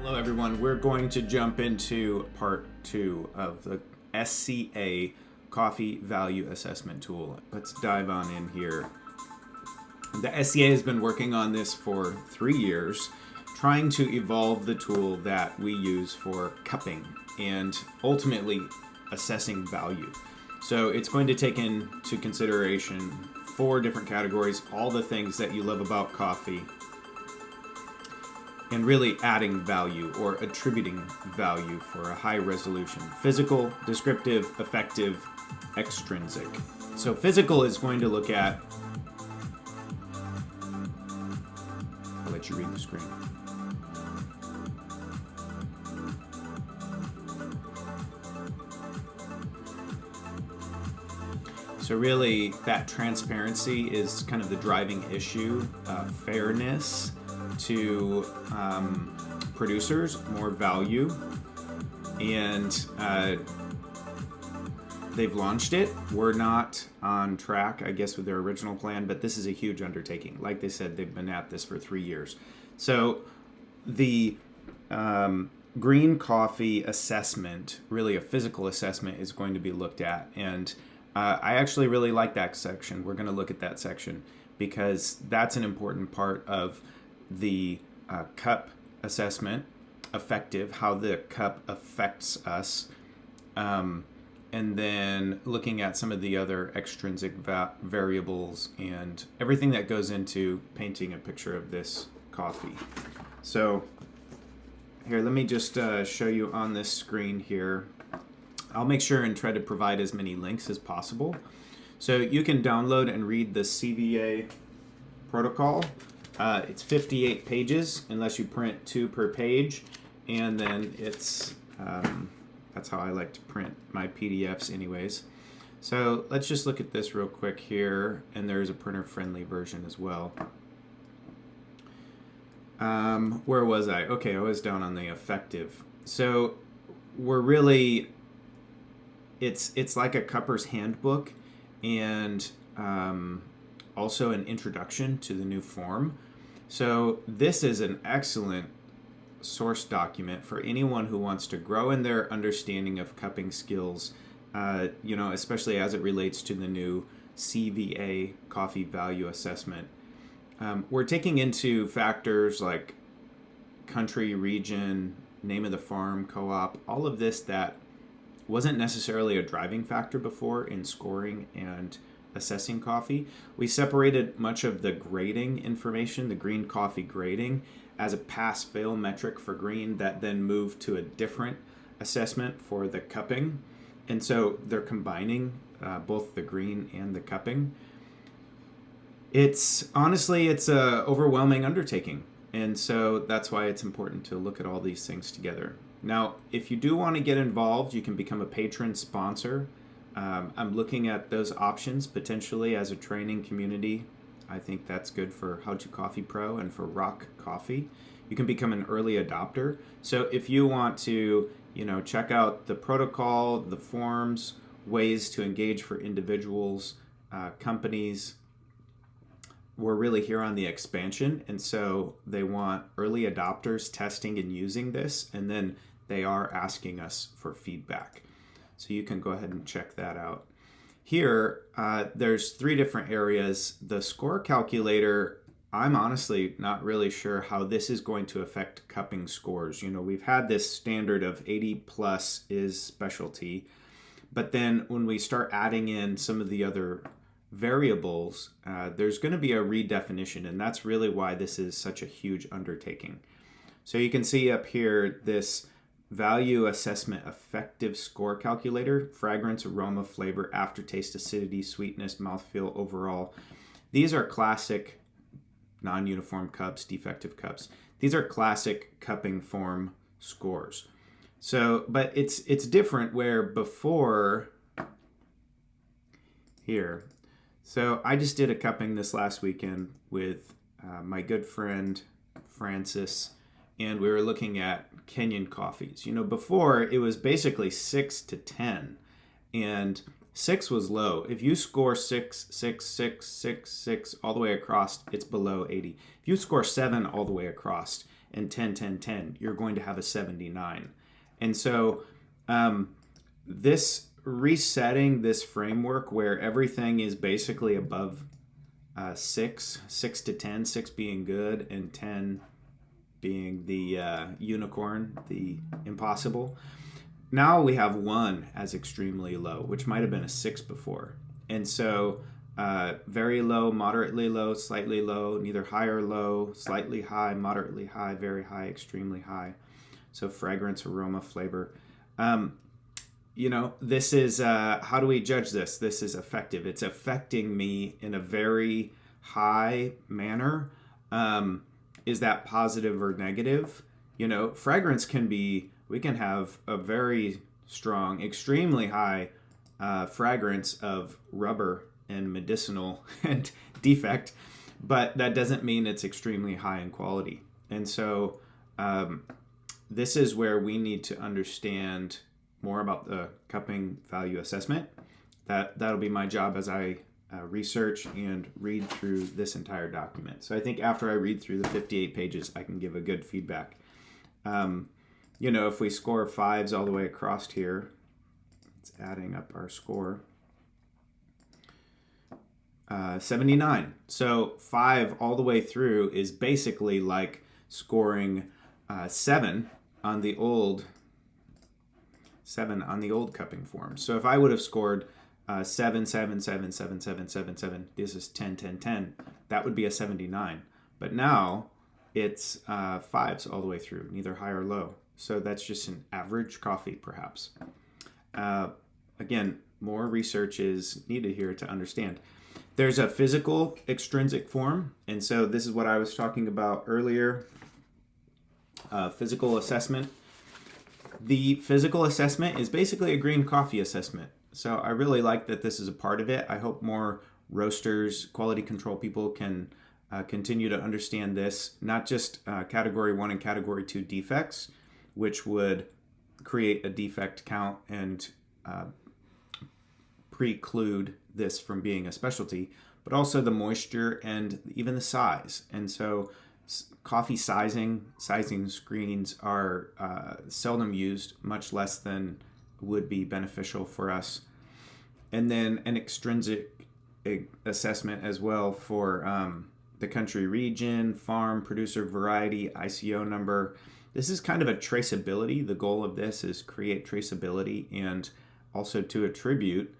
Hello everyone, we're going to jump into part 2 of the SCA Coffee Value Assessment Tool. Let's dive on in here. The SCA has been working on this for 3 years, trying to evolve the tool that we use for cupping and ultimately assessing value. So it's going to take into consideration 4 different categories, all the things that you love about coffee, and really adding value or attributing value for a high resolution. Physical, descriptive, affective, extrinsic. So physical is going to look at, I'll let you read the screen. So really that transparency is kind of the driving issue, fairness to producers, more value, and they've launched it. We're not on track, I guess, with their original plan, but this is a huge undertaking. Like they said, they've been at this for 3 years. So the green coffee assessment, really a physical assessment, is going to be looked at, and I actually really like that section. We're going to look at that section because that's an important part of the cup assessment, affective, how the cup affects us, and then looking at some of the other extrinsic variables and everything that goes into painting a picture of this coffee. So here, let me just show you on this screen here. I'll make sure and try to provide as many links as possible. So you can download and read the CVA Protocol. It's 58 pages, unless you print 2 per page, and then it's, that's how I like to print my PDFs anyways. So let's just look at this real quick here, and there's a printer-friendly version as well. Where was I? Okay, I was down on the affective. So we're really, it's like a cupper's handbook, and also an introduction to the new form. So this is an excellent source document for anyone who wants to grow in their understanding of cupping skills, especially as it relates to the new CVA Coffee Value Assessment. We're taking into factors like country, region, name of the farm, co-op, all of this that wasn't necessarily a driving factor before in scoring and assessing coffee. We separated much of the grading information, the green coffee grading, as a pass-fail metric for green that then moved to a different assessment for the cupping. And so they're combining both the green and the cupping. It's a overwhelming undertaking. And so that's why it's important to look at all these things together. Now, if you do want to get involved, you can become a patron sponsor. I'm looking at those options potentially as a training community. I think that's good for How to Coffee Pro and for Rock Coffee. You can become an early adopter. So if you want to, check out the protocol, the forms, ways to engage for individuals, companies, we're really here on the expansion. And so they want early adopters testing and using this, and then they are asking us for feedback. So you can go ahead and check that out. Here, there's 3 different areas. The score calculator, I'm honestly not really sure how this is going to affect cupping scores. We've had this standard of 80 plus is specialty, but then when we start adding in some of the other variables, there's going to be a redefinition, and that's really why this is such a huge undertaking. So you can see up here this value assessment affective score calculator: fragrance, aroma, flavor, aftertaste, acidity, sweetness, mouthfeel, overall. These are classic non-uniform cups, defective cups. These are classic cupping form scores. So, but it's different where before here. So I just did a cupping this last weekend with my good friend Francis, and we were looking at Kenyan coffees. Before it was basically 6 to 10, and 6 was low. If you score 6, 6, 6, 6, 6 all the way across, it's below 80. If you score 7 all the way across, and 10, 10, 10, you're going to have a 79. And so this resetting this framework where everything is basically above 6 to 10, 6 being good and 10 being the unicorn, the impossible. Now we have 1 as extremely low, which might have been a 6 before. And so very low, moderately low, slightly low, neither high or low, slightly high, moderately high, very high, extremely high. So fragrance, aroma, flavor. This is, how do we judge this? This is affective. It's affecting me in a very high manner. Is that positive or negative? Fragrance we can have a very strong, extremely high fragrance of rubber and medicinal and defect, but that doesn't mean it's extremely high in quality. And so this is where we need to understand more about the cupping value assessment. That'll be my job as I research and read through this entire document. So I think after I read through the 58 pages, I can give a good feedback. If we score 5s all the way across here, it's adding up our score. 79. So 5 all the way through is basically like scoring 7 on the old cupping form. So if I would have scored 7, 7, 7, 7, 7, 7, 7, this is 10, 10, 10, that would be a 79. But now it's 5s all the way through, neither high or low. So that's just an average coffee, perhaps. Again, more research is needed here to understand. There's a physical extrinsic form, and so this is what I was talking about earlier, physical assessment. The physical assessment is basically a green coffee assessment. So I really like that this is a part of it. I hope more roasters, quality control people can continue to understand this, not just category 1 and category 2 defects, which would create a defect count and preclude this from being a specialty, but also the moisture and even the size. And so coffee sizing screens are seldom used, much less than would be beneficial for us. And then an extrinsic assessment as well for the country, region, farm, producer, variety, ICO number. This is kind of a traceability. The goal of this is create traceability and also to attribute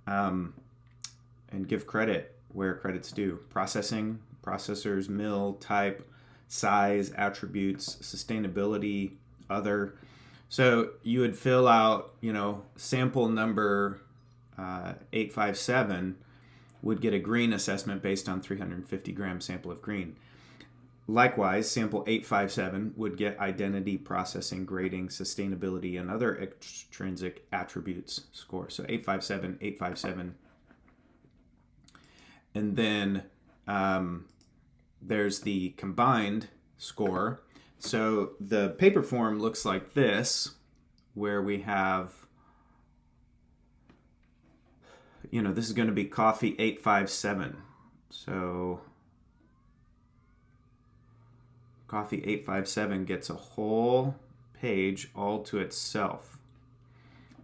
and give credit where credit's due. Processing, processors, mill, type, size, attributes, sustainability, other. So you would fill out, sample number 857 would get a green assessment based on 350 gram sample of green. Likewise, sample 857 would get identity, processing, grading, sustainability, and other extrinsic attributes score. So 857, 857. And then there's the combined score. So the paper form looks like this, where we have, this is going to be coffee 857. So coffee 857 gets a whole page all to itself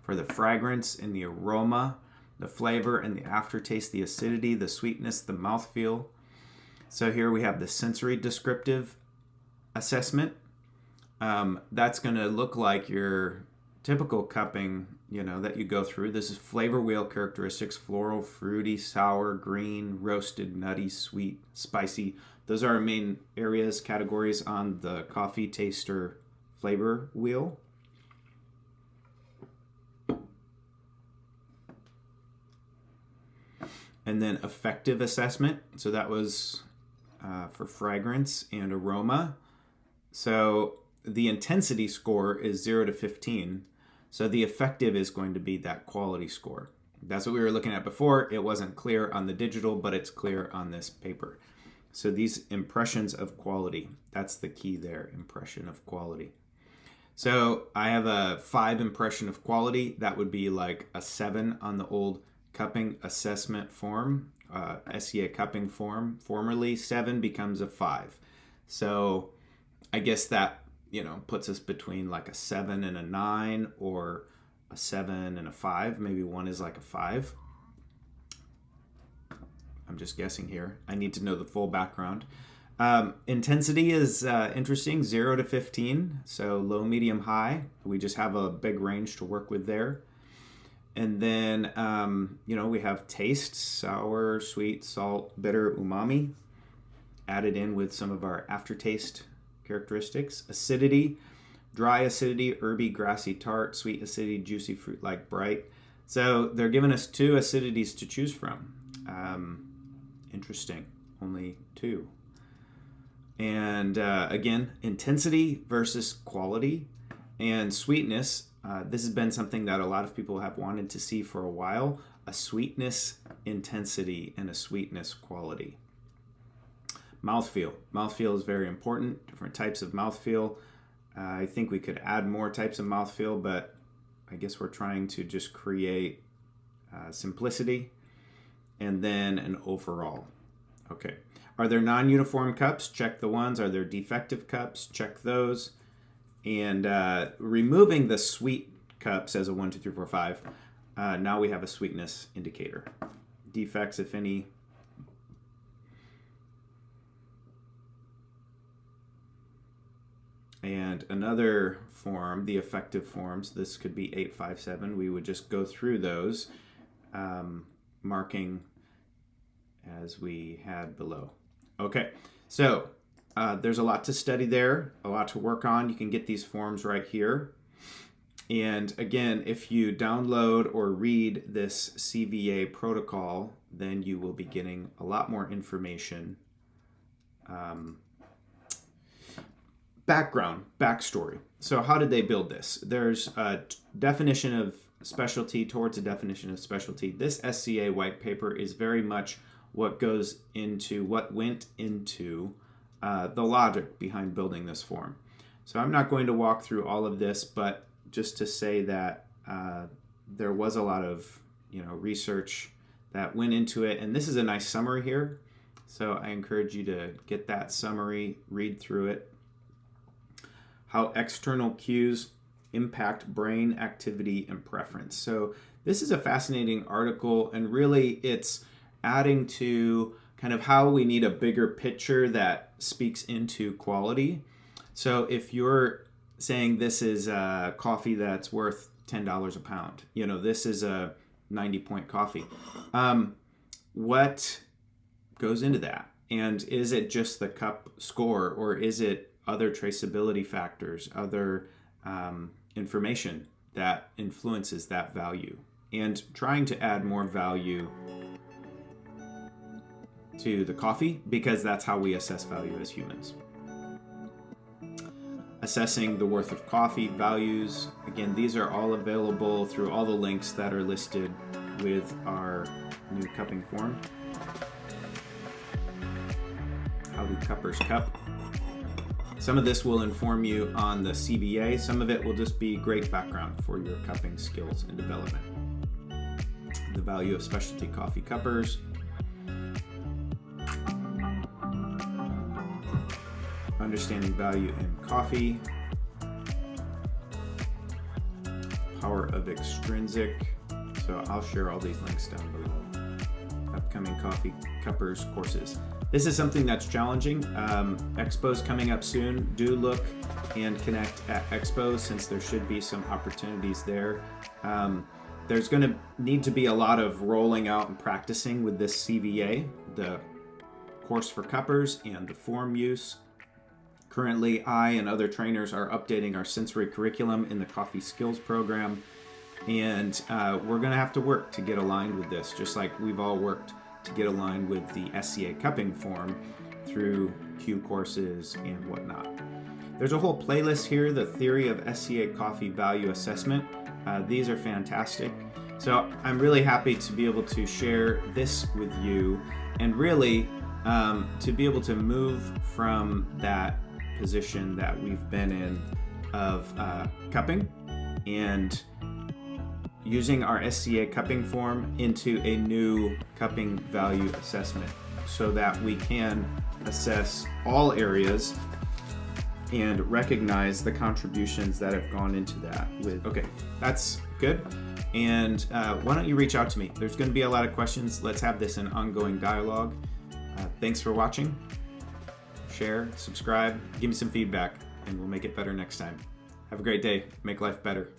for the fragrance and the aroma, the flavor and the aftertaste, the acidity, the sweetness, the mouthfeel. So here we have the sensory descriptive assessment. That's going to look like your typical cupping, that you go through. This is flavor wheel characteristics: floral, fruity, sour, green, roasted, nutty, sweet, spicy. Those are our main areas, categories on the coffee taster flavor wheel. And then affective assessment. So that was for fragrance and aroma. So the intensity score is 0 to 15. So the affective is going to be that quality score. That's what we were looking at before. It wasn't clear on the digital, but it's clear on this paper. So these impressions of quality, that's the key there, impression of quality. So I have a 5 impression of quality. That would be like a 7 on the old cupping assessment form, SCA cupping form. Formerly 7 becomes a 5. So I guess that, puts us between like a 7 and a 9, or a 7 and a 5. Maybe one is like a 5. I'm just guessing here. I need to know the full background. Intensity is interesting, 0 to 15. So low, medium, high. We just have a big range to work with there. And then, we have taste, sour, sweet, salt, bitter, umami, added in with some of our aftertaste characteristics. Acidity, dry acidity, herby, grassy, tart, sweet acidity, juicy, fruit-like, bright. So they're giving us 2 acidities to choose from. Interesting, only 2. And again, intensity versus quality and sweetness. This has been something that a lot of people have wanted to see for a while, a sweetness intensity and a sweetness quality. Mouthfeel. Mouthfeel is very important, different types of mouthfeel. I think we could add more types of mouthfeel, but I guess we're trying to just create simplicity and then an overall. Okay. Are there non-uniform cups? Check the ones. Are there defective cups? Check those. And removing the sweet cups as a 1, 2, 3, 4, 5, now we have a sweetness indicator. Defects, if any. And another form, the affective forms, this could be 857. We would just go through those, marking as we had below. Okay, so there's a lot to study there, a lot to work on. You can get these forms right here. And again, if you download or read this CVA protocol, then you will be getting a lot more information. Backstory. So how did they build this? There's a definition of specialty towards a definition of specialty. This SCA white paper is very much what went into the logic behind building this form. So I'm not going to walk through all of this, but just to say that there was a lot of research that went into it, and this is a nice summary here. So I encourage you to get that summary, read through it. How external cues impact brain activity and preference. So this is a fascinating article, and really it's adding to kind of how we need a bigger picture that speaks into quality. So if you're saying this is a coffee that's worth $10 a pound, this is a 90-point coffee, what goes into that? And is it just the cup score, or is it other traceability factors, other information that influences that value? And trying to add more value to the coffee, because that's how we assess value as humans. Assessing the worth of coffee values. Again, these are all available through all the links that are listed with our new cupping form. How do cuppers cup? Some of this will inform you on the CVA. Some of it will just be great background for your cupping skills and development. The value of specialty coffee cuppers. Understanding value in coffee. Power of extrinsic. So I'll share all these links down below. Upcoming coffee cuppers courses. This is something that's challenging. Expo's coming up soon. Do look and connect at Expo, since there should be some opportunities there. There's going to need to be a lot of rolling out and practicing with this CVA, the course for cuppers and the form use. Currently, I and other trainers are updating our sensory curriculum in the coffee skills program, and we're going to have to work to get aligned with this, just like we've all worked to get aligned with the SCA cupping form through Q courses and whatnot. There's a whole playlist here, the theory of SCA coffee value assessment. These are fantastic. So I'm really happy to be able to share this with you, and really to be able to move from that position that we've been in of cupping and using our SCA cupping form into a new cupping value assessment, so that we can assess all areas and recognize the contributions that have gone into that. Okay, that's good. And why don't you reach out to me? There's going to be a lot of questions. Let's have this an ongoing dialogue. Thanks for watching. Share, subscribe, give me some feedback, and we'll make it better next time. Have a great day. Make life better.